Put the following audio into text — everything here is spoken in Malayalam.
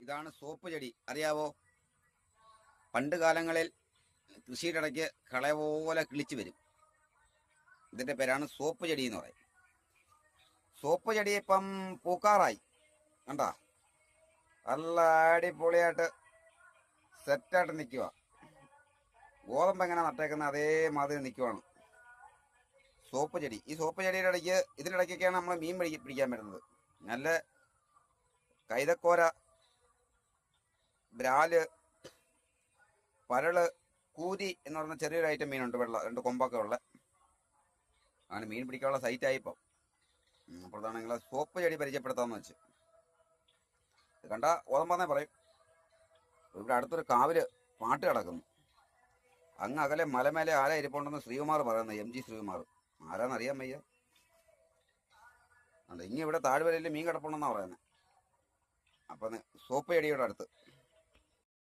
ഇതാണ് സോപ്പ് ചെടി, അറിയാവോ? പണ്ട് കാലങ്ങളിൽ കൃഷിയുടെ ഇടയ്ക്ക് കള പോലെ കിളിച്ചു വരും. ഇതിന്റെ പേരാണ് സോപ്പ് ചെടി എന്ന് പറയും. സോപ്പ് ചെടി ഇപ്പം പൂക്കാറായി, കണ്ടാ? നല്ല അടിപൊളിയായിട്ട് സെറ്റായിട്ട് നിൽക്കുക. ഗോതമ്പ് എങ്ങനെ നട്ടേക്കുന്ന അതേമാതിരി നിൽക്കുവാണ് സോപ്പ് ചെടി. ഈ സോപ്പ് ചെടിയുടെ ഇടയ്ക്ക് ഇതിനിടയ്ക്കൊക്കെയാണ് നമ്മൾ മീൻ പിടിക്കാൻ വരുന്നത്. നല്ല കൈതക്കോര, ബ്രാല്, പരള്, കൂരി എന്ന് പറയുന്ന ചെറിയൊരു ഐറ്റം മീനുണ്ട്. രണ്ട് കൊമ്പൊക്കെ ഉള്ള അങ്ങനെ മീൻ പിടിക്കാനുള്ള സൈറ്റായിപ്പം. അപ്പോൾ നിങ്ങളെ സോപ്പ് ചെടി പരിചയപ്പെടുത്താമെന്ന് വെച്ച്. ഇത് കണ്ട ഓതമ്പന്നേ പറയും. ഇവിടെ അടുത്തൊരു കാവില് പാട്ട് കിടക്കുന്നു. അങ്ങ് അകലെ മലമേലെ ആരാ ഇരിപ്പുണ്ടെന്ന് ശ്രീകുമാർ പറയുന്നത്, MG ശ്രീകുമാർ. ആരാന്നറിയാൻ വയ്യ. അല്ല, ഇങ്ങനെ ഇവിടെ താഴ്വരയിൽ മീൻ കിടപ്പുണ്ടെന്നാണ് പറയുന്നത്. അപ്പം സോപ്പ് ചെടിയുടെ അടുത്ത്